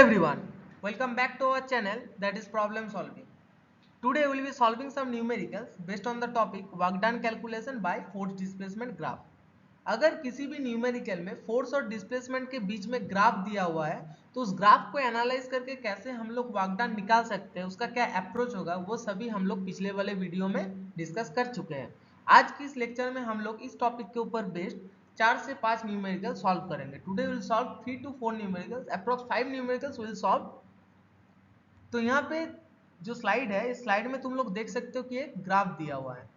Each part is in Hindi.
everyone, welcome back to our channel that is problem solving. Today we will be solving some numericals based on the topic work done calculation by force displacement graph. अगर किसी भी न्यूमेरिकल में फोर्स और डिस्प्लेसमेंट के बीच में ग्राफ दिया हुआ है तो उस ग्राफ को एनालाइज करके कैसे हम लोग वर्क डन निकाल सकते हैं, उसका क्या अप्रोच होगा, वो सभी हम लोग पिछले वाले वीडियो में डिस्कस कर चुके हैं। आज की इस लेक्चर में हम लोग इस टॉपिक के ऊपर बेस्ड 4 से 5 न्यूमेरिकल सॉल्व करेंगे। Today will solve 3 to 4 numericals, approx 5 numericals will solve. तो यहाँ पे जो स्लाइड है, इस स्लाइड में तुम लोग देख सकते हो कि एक ग्राफ दिया हुआ है।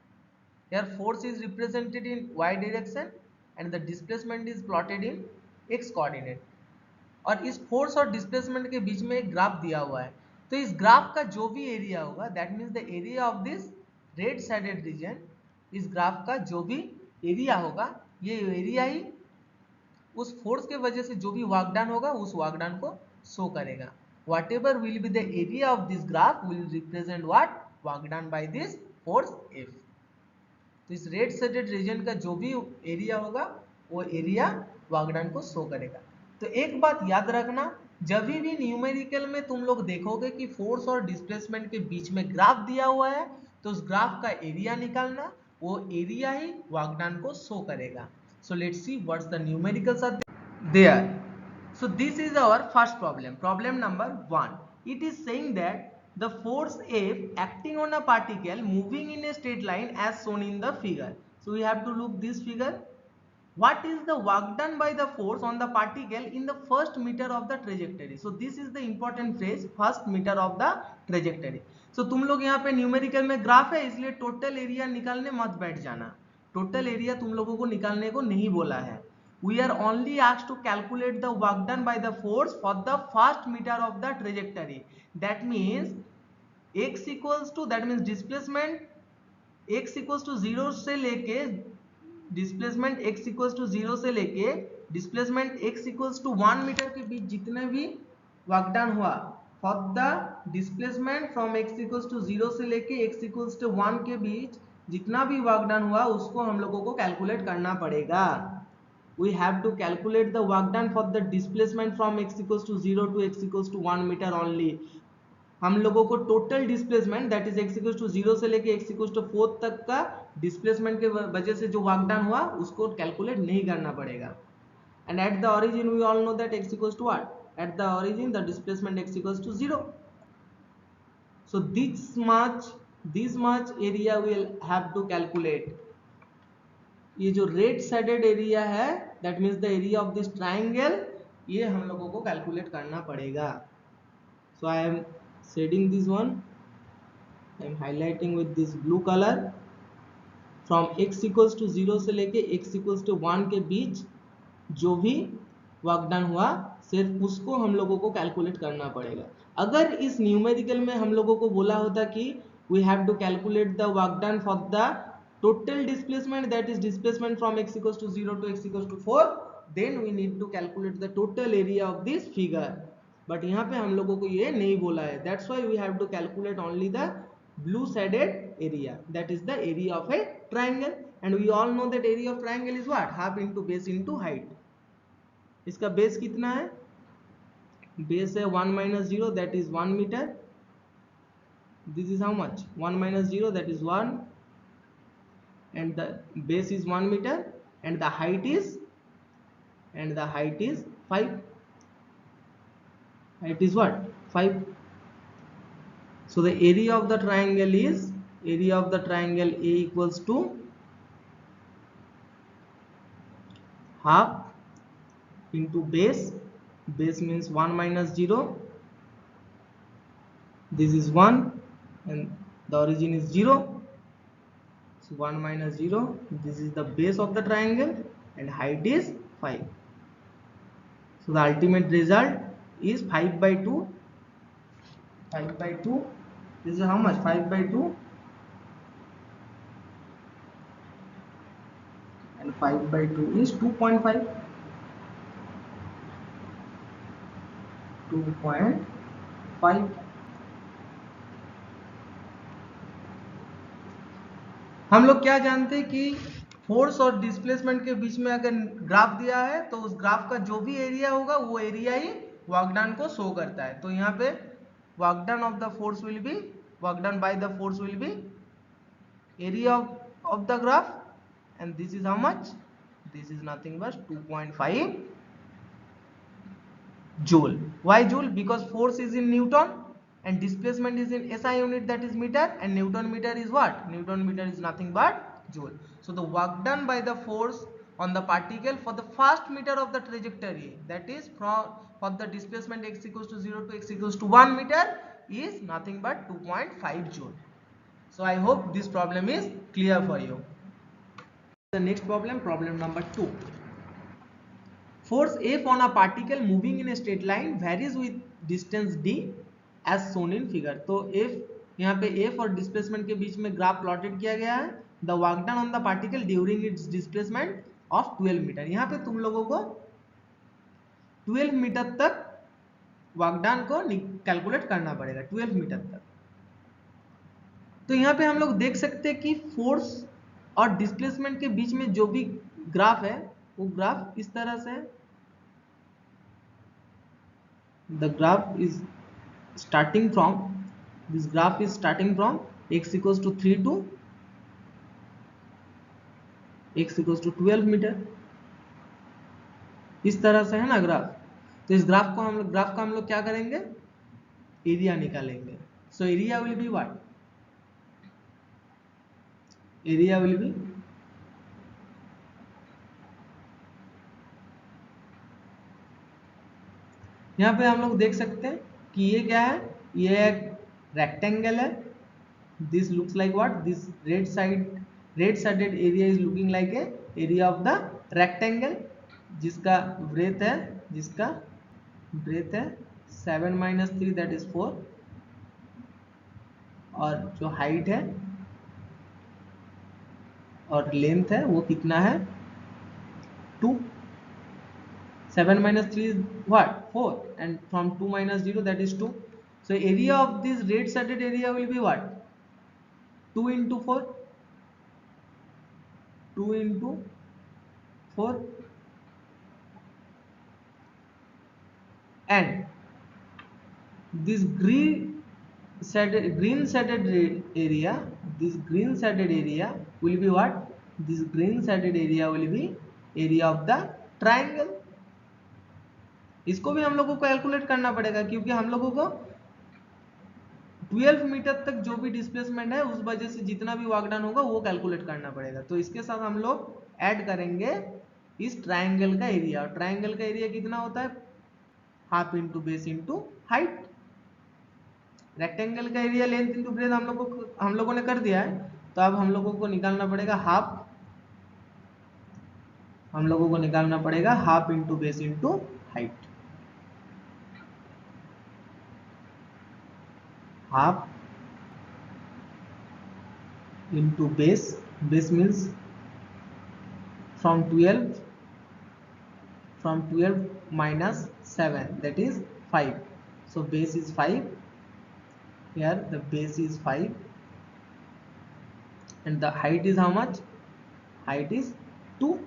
Here force is represented in y direction and the displacement is plotted in x coordinate। और इस फोर्स और डिस्प्लेसमेंट के बीच में एक ग्राफ दिया हुआ है। तो इस ग्राफ का जो भी एरिया होगा, that means the area of this red shaded region, इस ग्राफ का जो भी एरिया होगा, ये एरिया ही उस फोर्स के वजह से जो भी वर्क डन होगा उस वर्क डन को शो करेगा। Whatever will be the area of this graph will represent what work done by this force F। तो इस रेड शेडेड रीजन का जो भी एरिया होगा वो एरिया वर्क डन को शो करेगा। तो एक बात याद रखना, जब भी न्यूमेरिकल में तुम लोग देखोगे कि फोर्स और डिस्प्लेसमेंट के बीच में ग्राफ दिया हुआ है तो उस ग्राफ का एरिया निकालना, वो एरिया ही वर्क डन को शो करेगा। So let's see what's the numericals are there. So this is our first problem, problem number 1. It is saying that the force F acting on a particle moving in a straight line as shown in the figure. So we have to look this figure. What is the work done by the force on the particle in the first meter of the trajectory? So this is the important phrase, first meter of the trajectory. So तुम लोग यहाँ पे न्यूमेरिकल में ग्राफ है इसलिए टोटल एरिया निकालने मत बैठ जाना। टोटल एरिया तुम लोगों को निकालने को नहीं बोला है। We are only asked to calculate the work done by the force for the first meter of the trajectory. That means x equals to, that means displacement x equals to 0 से लेके डिस्प्लेसमेंट x equals to 0 से लेके displacement x equals to 1 metre के बीच जितने भी वर्क डन हुआ, for the displacement from x equals to 0 से लेके x equals to 1 के बीच जितना भी वर्क डन हुआ उसको हम लोगों को कैलकुलेट करना पड़ेगा। We have to calculate the work done for the displacement from x equals to 0 to x equals to 1 meter only। हम लोगों को total displacement that is x equals to 0 से लेके x equals to 4 तक का डिस्प्लेसमेंट के वजह से जो वर्क डन हुआ उसको कैलकुलेट नहीं करना पड़ेगा। And at the origin we all know that x equals to what? At the origin the displacement x equals to 0। So this much area we'll have to calculate। ये जो रेड शेडेड एरिया है that means the area of this triangle, ये हम लोगों को कैलकुलेट करना पड़ेगा। So I am shading this one, I am highlighting with this blue colour. From x equals to 0 से लेके x इक्वल्स टू 1 के बीच जो भी वर्क डन हुआ सिर्फ उसको हम लोगों को कैलकुलेट करना पड़ेगा। अगर इस न्यूमेरिकल में हम लोगों को बोला होता कि we have to calculate the work done for the total displacement, that is displacement from x equals to 0 to x equals to 4, then we need to calculate the total area of this figure। but यहाँ पे हम लोगों को ये नहीं बोला है, that's why we have to calculate only the blue shaded area, that is the area of a triangle। and we all know that area of triangle is what? half into base into height। इसका बेस कितना है? बेस है 1 minus 0 that is 1 meter। this is how much? 1 minus 0 that is 1, and the base is 1 meter and the height is 5। height is what? 5। so the area of the triangle is A equals to half into base means 1 minus 0, this is 1 and the origin is 0, 1 minus 0, this is the base of the triangle and height is 5। so the ultimate result is 5 by 2। 5 by 2, this is how much? 5 by 2 and 5 by 2 is 2.5। 2.5। हम लोग क्या जानते हैं कि फोर्स और डिस्प्लेसमेंट के बीच में अगर ग्राफ दिया है तो उस ग्राफ का जो भी एरिया होगा वो एरिया ही वर्क डन को शो करता है। तो यहाँ पे work done of the force will be, work done by the force will be area of the graph, and this is how much? This is nothing but 2.5 joule. Why joule? Because force is in Newton and displacement is in SI unit, that is meter, and Newton meter is what? Newton meter is nothing but joule. So the work done by the force on the particle for the first meter of the trajectory, that is from for the displacement x equals to 0 to x equals to 1 meter, is nothing but 2.5 joule. So I hope this problem is clear for you. The next problem, problem number 2. Force F on a particle moving in a straight line varies with distance d as shown in figure. तो F, यहाँ पे F और डिस्प्लेसमेंट के बीच में ग्राफ प्लॉटेड किया गया है. The work done on the particle during its displacement of 12 metre. यहाँ पे तुम लोगों को 12 मीटर तक वर्क डन को कैलकुलेट करना पड़ेगा, 12 मीटर तक. तो यहाँ पे हम लोग देख सकते हैं कि फोर्स और डिस्प्लेसमेंट के बीच में जो भी ग्राफ है वो ग्राफ इस तरह से है. The graph is starting from, this graph is starting from x equals to 3 to x equals to 12 metre. इस तरह से है ना ग्राफ. तो इस ग्राफ का हम लोग क्या करेंगे? एरिया निकालेंगे. So area will be what? Area will be यहाँ पे हम लोग देख सकते हैं कि ये क्या है? ये एक रेक्टेंगल है. This looks like what? This red sided area is looking like A area of the rectangle, जिसका ब्रेथ है 7 - 3 दैट इज 4, और जो हाइट है और लेंथ है वो कितना है? 2. 7 - 3 is what? 4, and from 2 - 0 that is 2. So area of this red shaded area will be what? 2 into 4. 2 into 4, and this green shaded area, this green shaded area will be what? This green shaded area will be area of the triangle. इसको भी हम लोगों को कैलकुलेट करना पड़ेगा, क्योंकि हम लोगों को 12 मीटर तक जो भी डिस्प्लेसमेंट है उस वजह से जितना भी वर्क डन होगा वो कैलकुलेट करना पड़ेगा. तो इसके साथ हम लोग ऐड करेंगे इस ट्रायंगल का एरिया. और ट्रायंगल का एरिया कितना होता है? Half into base into height. Rectangle का एरिया लेंथ इंटू ब्रेथ हम लोगों ने कर दिया है. तो अब हम लोगों को निकालना पड़ेगा half into base into height. Half into base means from 12 minus 7, that is 5. So base is 5. Here the base is 5, and the height is how much? Height is 2.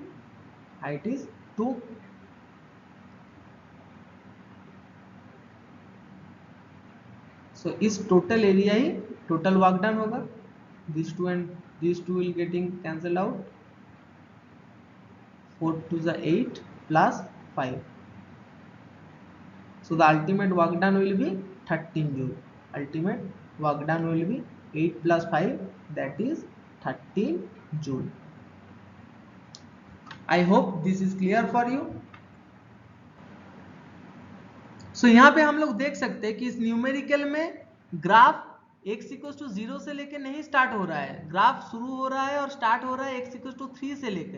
So इस टोटल एरिया ही टोटल वर्क डन होगा. These two and these two will getting cancelled out. 4 to the 8 plus 5. So the ultimate work done will be 13 joule. Ultimate work done will be 8 plus 5, that is 13 joule. I hope this is clear for you. So यहाँ पे हम लोग देख सकते हैं कि इस न्यूमेरिकल में ग्राफ x इक्वल्स टू 0 से लेके नहीं स्टार्ट हो रहा है. ग्राफ शुरू हो रहा है और स्टार्ट हो रहा है x इक्वल्स टू 3 से लेके.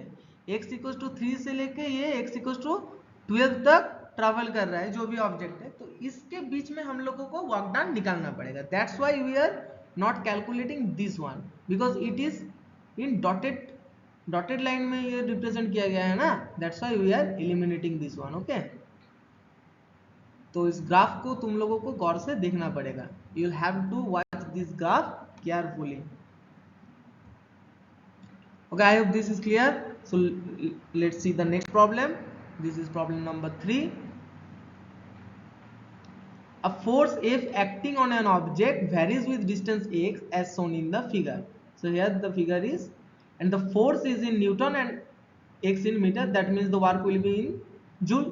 x इक्वल्स टू 3 से लेके ये x इक्वल्स टू 12 तक ट्रैवल कर रहा है जो भी ऑब्जेक्ट है. तो इसके बीच में हम लोगों को वर्क डन निकालना पड़ेगा. That's why we are not calculating this one, because it is in dotted line में ये रिप्रेजेंट किया गया है ना. That's why we are eliminating this one. Okay, तो इस ग्राफ को तुम लोगों को गौर से देखना पड़ेगा. You will have to watch this graph carefully. Okay, I hope this is clear. So let's see the next problem. This is problem number 3. A force F acting on an object varies with distance x as shown in the figure. So here the figure is, and the force is in Newton and x in meter. That means the work will be in joule.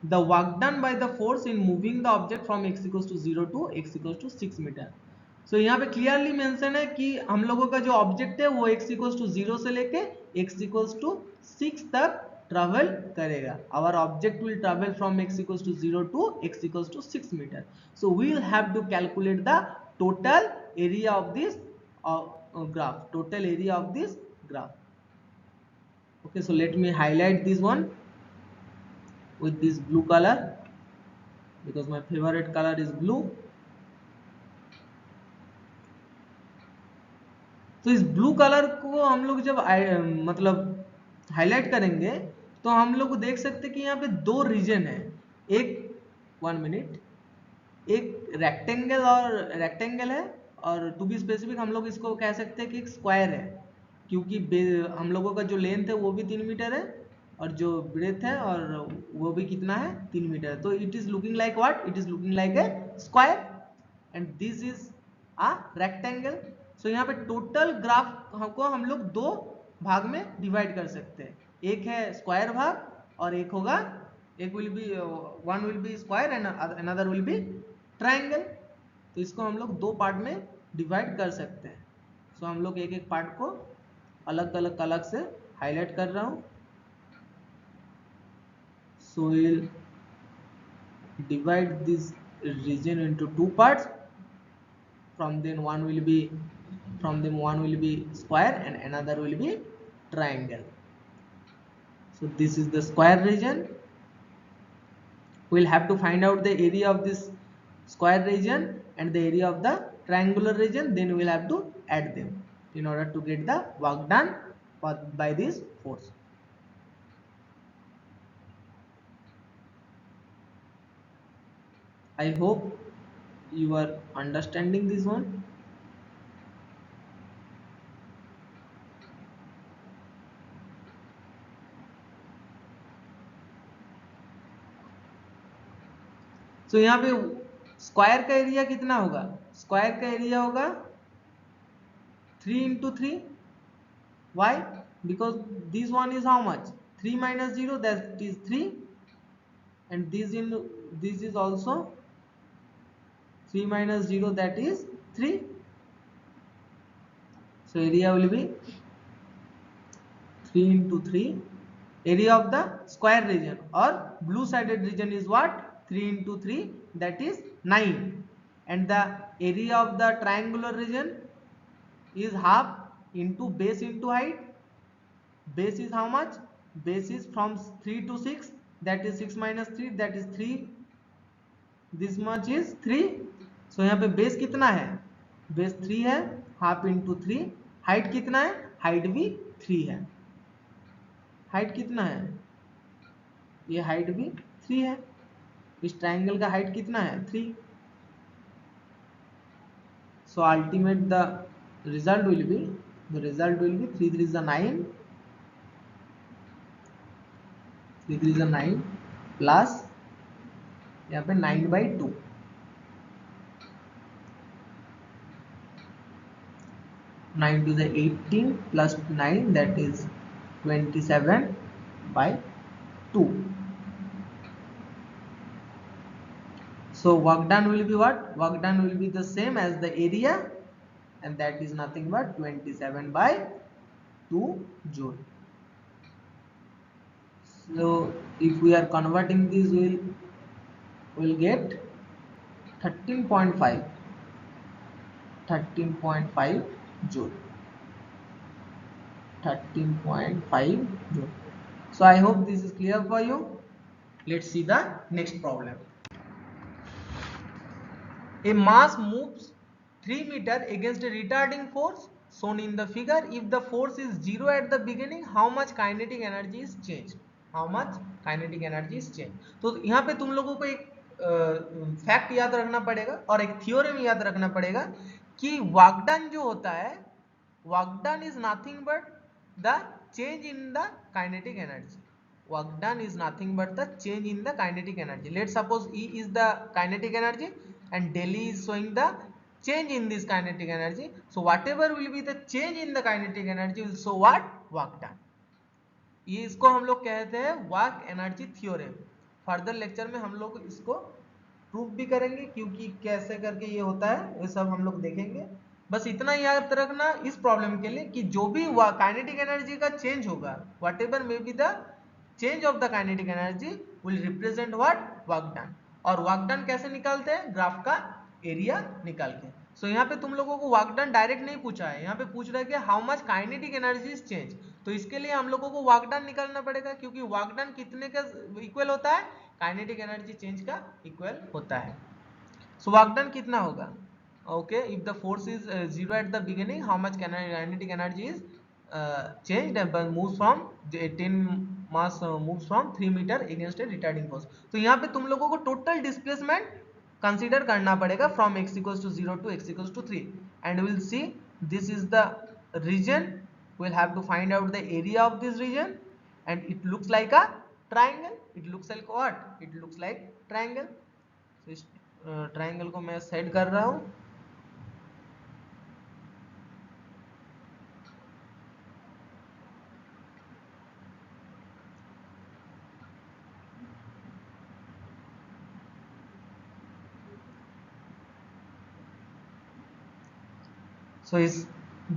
The work done by the force in moving the object from x equals to 0 to x equals to 6 metre. So यहाँ पे क्लियरली मेंशन है कि हम लोगों का जो ऑब्जेक्ट है वो x इक्वल्स टू 0 से लेके x इक्वल्स टू 6 तक ट्रेवल करेगा. Our object will travel from x equals to 0 to x equals to 6 meter. So we will have to calculate the total area of this graph. Total area of this graph. Okay, so let me highlight this one with this blue color because my favorite color is blue. तो इस ब्लू कलर को हम लोग जब मतलब हाईलाइट करेंगे तो हम लोग देख सकते हैं कि यहाँ पे दो रीजन है. एक 1 मिनट, एक रेक्टेंगल है और टू बी स्पेसिफिक हम लोग इसको कह सकते हैं कि एक स्क्वायर है, क्योंकि हम लोगों का जो लेंथ है वो भी 3 मीटर है और जो ब्रेथ है और वो भी कितना है 3 मीटर है. तो it is looking like what? It is looking like a square and this is a rectangle. So यहाँ पे टोटल ग्राफ को हम लोग दो भाग में डिवाइड कर सकते हैं. एक है स्क्वायर भाग और एक होगा, एक will be one will be square and another will be triangle. तो इसको हम लोग दो पार्ट में डिवाइड कर सकते हैं. सो हम लोग एक एक पार्ट को अलग अलग से हाईलाइट कर रहा हूँ. So will divide this region into two parts. From them one will be square and another will be triangle. So this is the square region. We'll have to find out the area of this square region and the area of the triangular region, then we'll have to add them in order to get the work done by this force. I hope you are understanding this one. So यहाँ पे स्क्वायर का एरिया कितना होगा? स्क्वायर का एरिया होगा 3 into 3. Why? Because this one is how much? 3 minus 0, that is 3, and this is also 3 minus 0, that is 3. So area will be 3 into 3. Area of the square region or blue sided region is what? 3 into 3, that is 9. And the area of the triangular region is half into base into height. Base is how much? Base is from 3 to 6, that is 6 minus 3, that is 3. This much is 3. So यहाँ पे base कितना है? Base 3 है, half into 3. Height कितना है? Height भी 3 है. Height कितना है? ये height भी 3 है. इस ट्रायंगल का हाइट कितना है? 3. So ultimate the result will be 3 3 is 9, 3 3 is 9 plus यहाँ पे 9/2. 9 to the 18 plus 9, that is 27/2. So work done will be what? Work done will be the same as the area, and that is nothing but 27/2 joule. So if we are converting this, we'll get 13.5 joule. 13.5 joule. So I hope this is clear for you. Let's see the next problem. A mass moves 3 meter against a retarding force shown in the figure. If the force is 0 at the beginning, how much kinetic energy is changed? How much kinetic energy is changed? तो यहाँ पे तुम लोगों को एक फैक्ट याद रखना पड़ेगा और एक थ्योरम याद रखना पड़ेगा कि वर्क डन जो होता है, work done is nothing but the change in the kinetic energy. work done is nothing but the change in the kinetic energy. Let's suppose E is the kinetic energy and del is showing the change in this kinetic energy. So whatever will be the change in the kinetic energy will show what? Work done. ये इसको हम लोग कहते हैं work energy theorem. Further lecture में हम लोग इसको प्रूफ भी करेंगे क्योंकि कैसे करके ये होता है वो सब हम लोग देखेंगे. बस इतना याद रखना इस प्रॉब्लम के लिए कि जो भी काइनेटिक एनर्जी का चेंज होगा what ever may be the change of the kinetic energy will represent what? Work done. और वर्क डन कैसे निकालते हैं? ग्राफ का एरिया निकाल के. सो यहाँ पे तुम लोगों को वर्क डन डायरेक्ट नहीं पूछा है, यहाँ पे पूछ रहा है कि how much kinetic energy is change. तो इसके लिए हम लोगों को वर्क डन निकालना पड़ेगा क्योंकि वर्क डन कितने का इक्वल होता है? काइनेटिक एनर्जी चेंज का इक्वल होता है. सो वर्क डन कितना होगा? Okay, if the force is 0 at the beginning, how much kinetic energy is changed and moves from 10 mass moves from 3 meter against a retarding force. तो यहाँ पे तुम लोगों को टोटल डिस्प्लेसमेंट कंसीडर करना पड़ेगा from x equals to 0 to x equals to 3 and we'll see this is the region. We'll have to find out the area of this region and it looks like a triangle. It looks like what? It looks like triangle. So इस ट्रायंगल को मैं सेट कर रहा हूँ. सो इस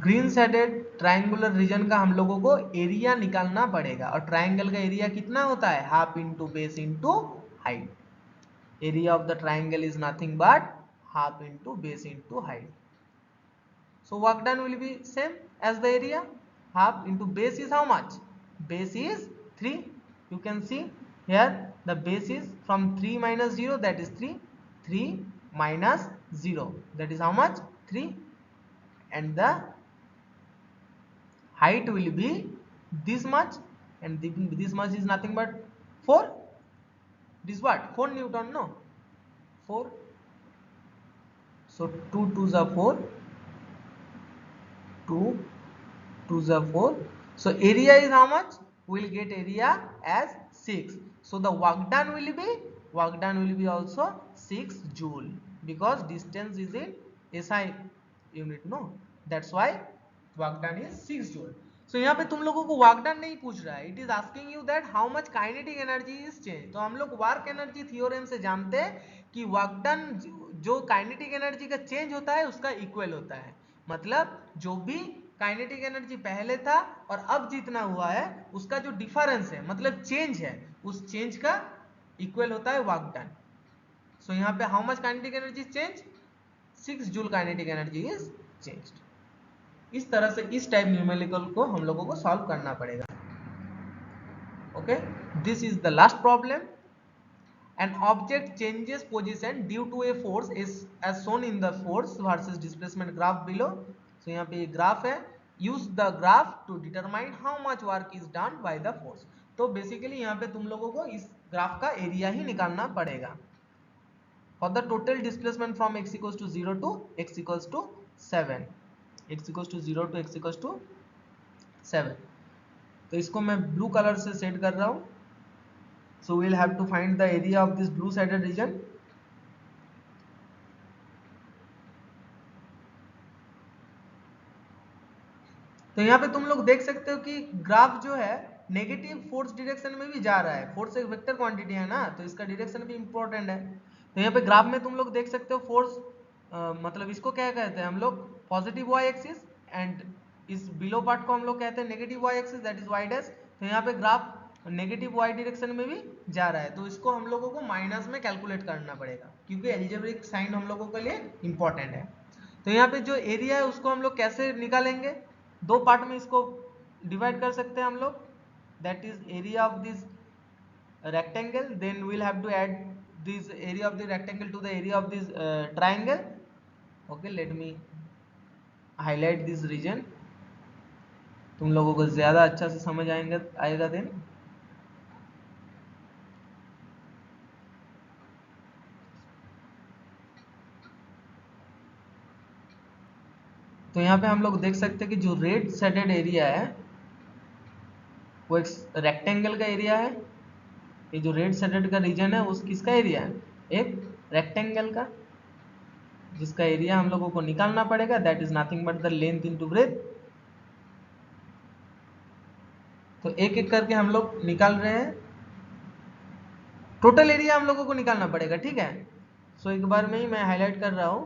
ग्रीन शेडेड ट्रायंगुलर रीजन का हम लोगों को एरिया निकालना पड़ेगा और ट्रायंगल का एरिया कितना होता है? Half into base into height. Area of the triangle is nothing but half into base into height. So work done will be same as the area. Half into base is how much? Base is 3. You can see here the base is from 3 minus 0 that is 3. 3 minus 0 that is how much? 3. And the height will be this much and this much is nothing but 4. This what? 4 Newton, no? 4. So 2 2s are 4. 2 2s are 4. So area is how much? We will get area as 6. So the work done will be also 6 joule because distance is in SI unit, no? That's why work done is 6 joule. So यहाँ पे तुम लोगों को वर्क डन नहीं पूछ रहा है. It is asking you that how much kinetic energy is change. तो हम लोग वर्क एनर्जी थ्योरम से जानते हैं कि वर्क डन जो काइनेटिक एनर्जी का चेंज होता है उसका इक्वल होता है. मतलब जो भी काइनेटिक एनर्जी पहले था और अब जितना हुआ है उसका जो डिफरेंस है मतलब चेंज है उस चेंज का इक्वल होता है वर्क डन. सो यहाँ पे how much kinetic energy change? 6 joule kinetic energy is changed. इस तरह से इस टाइप न्यूमेरिकल को हम लोगों को सॉल्व करना पड़ेगा. Okay, this is the last problem. An object changes position due to a force is as shown in the force versus displacement graph below. So यहाँ पे ये ग्राफ है. Use the graph to determine how much work is done by the force. तो बेसिकली यहाँ पे तुम लोगों को इस ग्राफ का एरिया ही निकालना पड़ेगा. For the total displacement from x equals to 0 to x equals to 7. x equals to 0 to x equals to 7. तो इसको मैं ब्लू कलर से सेट कर रहा हूँ. So we'll have to find the area of this blue shaded region. तो यहाँ पे तुम लोग देख सकते हो कि ग्राफ जो है नेगेटिव फोर्स डायरेक्शन में भी जा रहा है. फोर्स एक वेक्टर क्वांटिटी है ना, तो इसका डायरेक्शन भी इंपॉर्टेंट है. तो यहाँ पे ग्राफ में तुम लोग देख सकते हो फोर्स मतलब इसको क्या कहते हैं हम लोग? Positive Y axis. एंड इस बिलो पार्ट को हम लोग कहते हैं negative Y axis, that is Y dash. तो यहाँ पे ग्राफ नेगेटिव वाई डायरेक्शन में भी जा रहा है, तो इसको हम लोगों को माइनस में कैलकुलेट करना पड़ेगा क्योंकि एल्जेब्रिक साइन हम लोगों के लिए इंपॉर्टेंट है. तो यहाँ पे जो एरिया है उसको हम लोग कैसे निकालेंगे? दो पार्ट में इसको डिवाइड कर सकते हैं हम लोग. That is area of this rectangle, then we'll have to add this area of the rectangle to the area of this triangle. Okay, let me highlight this region. तुम लोगों को ज्यादा अच्छा से समझ आएगा देन. तो यहाँ पे हम लोग देख सकते हैं कि जो रेड शेडेड एरिया है वो एक रेक्टेंगल का एरिया है। ये जो रेड शेडेड का रीजन है उस किसका एरिया है, एक रेक्टेंगल का, जिसका एरिया हम लोगों को निकालना पड़ेगा, that is nothing but the length into breadth. तो एक एक करके हम लोग निकाल रहे हैं, टोटल एरिया हम लोगों को निकालना पड़ेगा, ठीक है। सो एक बार में ही मैं हाईलाइट कर रहा हूं,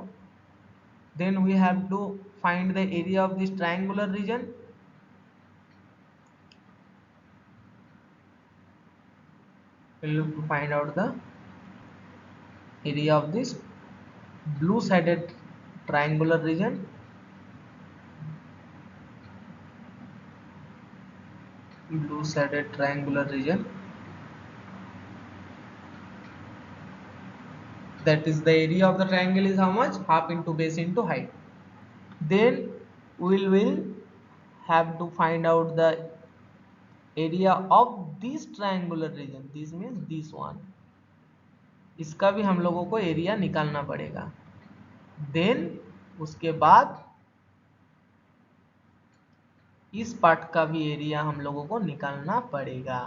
then we have to find the area of this triangular region. we'll have to find out the area of this blue sided triangular region, blue sided triangular region, that is the area of the triangle is how much, half into base into height. Then we will have to find out the area of this triangular region, this means this one, इसका भी हम लोगों को एरिया निकालना पड़ेगा। देन उसके बाद इस पार्ट का भी एरिया हम लोगों को निकालना पड़ेगा।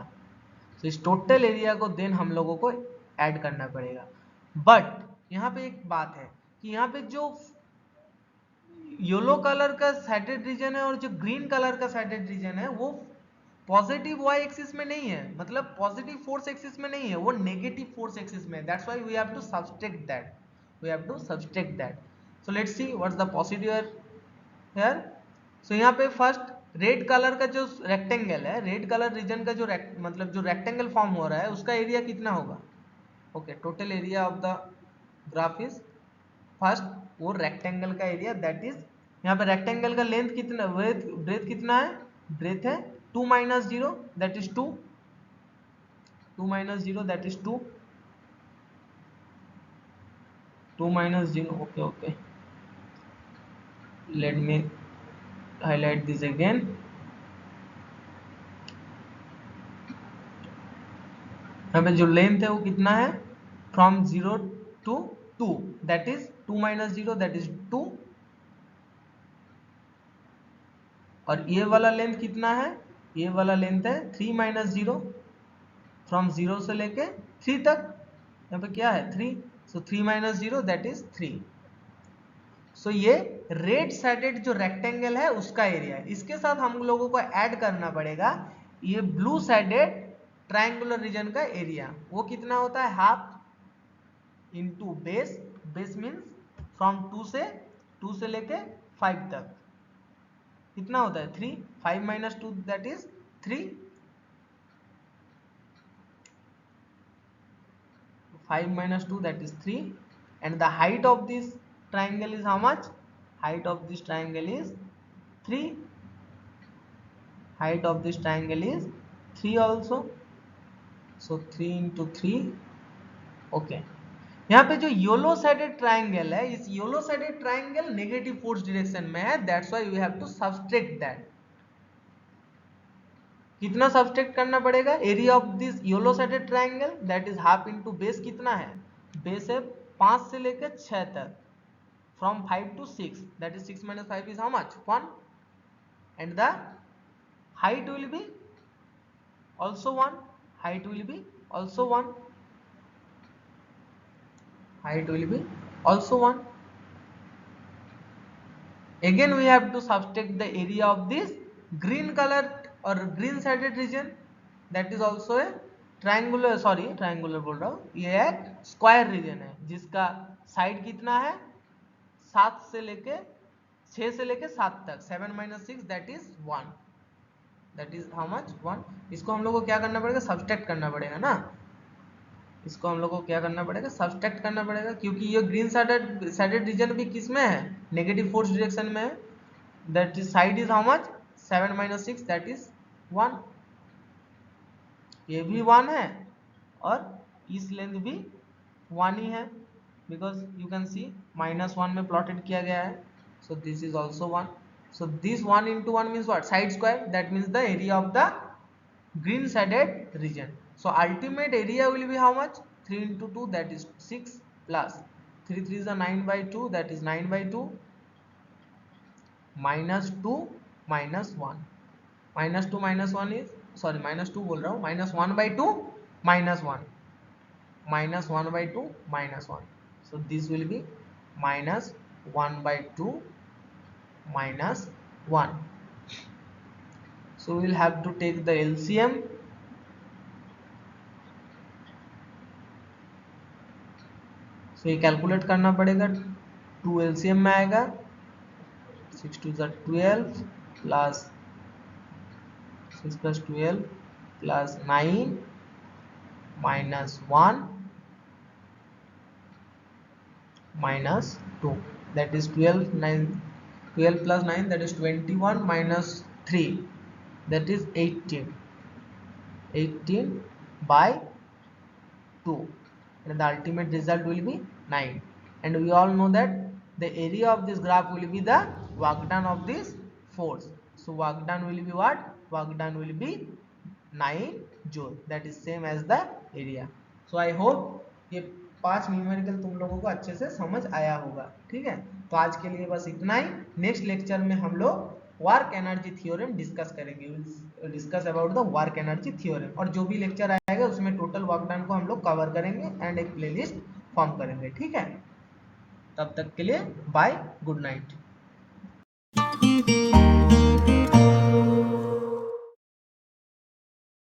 तो इस टोटल एरिया को देन हम लोगों को ऐड करना पड़ेगा। बट यहाँ पे एक बात है कि यहाँ पे जो येलो कलर का सैटेड रीजन है और जो ग्रीन कलर का सैटेड रीजन है वो पॉजिटिव वाई एक्सिस में नहीं है, मतलब पॉजिटिव फोर्स एक्सिस में नहीं है, वो नेगेटिव फोर्स एक्सिस में। That's why we have to subtract that, we have to subtract that. So let's see what's the procedure here. So यहाँ पे फर्स्ट रेड कलर का जो रेक्टेंगल है, रेड कलर रीजन का जो मतलब जो रेक्टेंगल फॉर्म हो रहा है उसका एरिया कितना होगा। Okay, total area of the graph is first वो रेक्टेंगल का एरिया, दैट इज यहाँ पे रेक्टेंगल का लेंथ कितना, ब्रेथ कितना है, ब्रेथ है 2 minus 0 that is 2, 2 minus 0 that is 2, 2 minus 0, okay okay, let me highlight this again. यहाँ पे जो लेंथ है वो कितना है, from 0 to 2 that is 2 minus 0 that is 2, और ये वाला लेंथ कितना है, ये वाला लेंथ है 3 माइनस 0, फ्रॉम 0 से लेके 3 तक, यहाँ पे क्या है 3, सो 3 माइनस 0 दैट इज 3। सो ये रेड साइडेड जो रेक्टेंगल है उसका एरिया है। इसके साथ हम लोगों को ऐड करना पड़ेगा ये ब्लू साइडेड ट्रायंगुलर रीजन का एरिया। वो कितना होता है, half into base, base means from 2 से लेके 5 तक कितना होता है 3, 5 minus 2 that is 3, 5 minus 2 that is 3, and the height of this triangle is how much, height of this triangle is 3, height of this triangle is 3 also, so 3 into 3, okay। यहाँ पे जो येलो साइडेड ट्राइंगल है, इस yellow sided triangle negative force direction में है, that's why we have to subtract that. कितना सब्सट्रैक्ट करना पड़ेगा, area of this yellow sided triangle that is half into base, कितना है बेस है 5 से लेकर 6 तक, from 5 to 6 that is 6 minus 5 is how much 1, and the height will be also 1, height will be also 1, height will be also 1, again we have to subtract the area of this green color or green sided region, that is also a triangular, sorry triangular बोल रहा हूँ, ये एक स्क्वायर रीजन है जिसका साइड कितना है 7 से लेके 6 से लेके 7 तक, 7 minus 6 that is 1, that is how much 1। इसको हम लोग को क्या करना पड़ेगा, सब्सट्रैक्ट करना पड़ेगा ना, इसको हम लोग को क्या करना पड़ेगा, सब्सट्रैक्ट करना पड़ेगा, क्योंकि ये ग्रीन साइडेड रीजन भी किस में है, नेगेटिव फोर्स डायरेक्शन में है, that is side is how much 7 minus 6 that is 1, ये भी 1 है और इस लेंथ भी 1 ही है, बिकॉज यू कैन सी -1 में प्लॉटेड किया गया है, so this is also 1, so this 1 into 1 means what, side square, that means the area of the green sided region, so ultimate area will be how much 3 into 2 that is 6 plus 3 3 is a 9 by 2 that is 9 by 2 minus 2 minus 1, minus 2 minus 1 is sorry -2 बोल रहा हूँ, -1/2 -1, -1/2 -1, so this will be -1/2 -1. So we will have to take the LCM. So ये कैलकुलेट करना पड़ेगा, 2 LCM में आएगा, 6 2 12 plus 6 + 12 plus 9 -1 -2, that is 12 plus 9, that is 21 minus 3, that is 18 by 2, and the ultimate result will be 9. And we all know that the area of this graph will be the work done of this force. So work done will be what? Work done will be 9 joule, that is same as the area. So I hope ये 5 न्यूमेरिकल तुम लोगों को अच्छे से समझ आया होगा, ठीक है। तो आज के लिए बस इतना ही। नेक्स्ट लेक्चर में हम लोग वर्क एनर्जी थ्योरम डिस्कस करेंगे, discuss about the work energy theorem, और जो भी लेक्चर आएगा उसमें टोटल वर्क डन को हम लोग कवर करेंगे एंड एक प्लेलिस्ट फॉर्म करेंगे, ठीक है। तब तक के लिए बाय, गुड नाइट।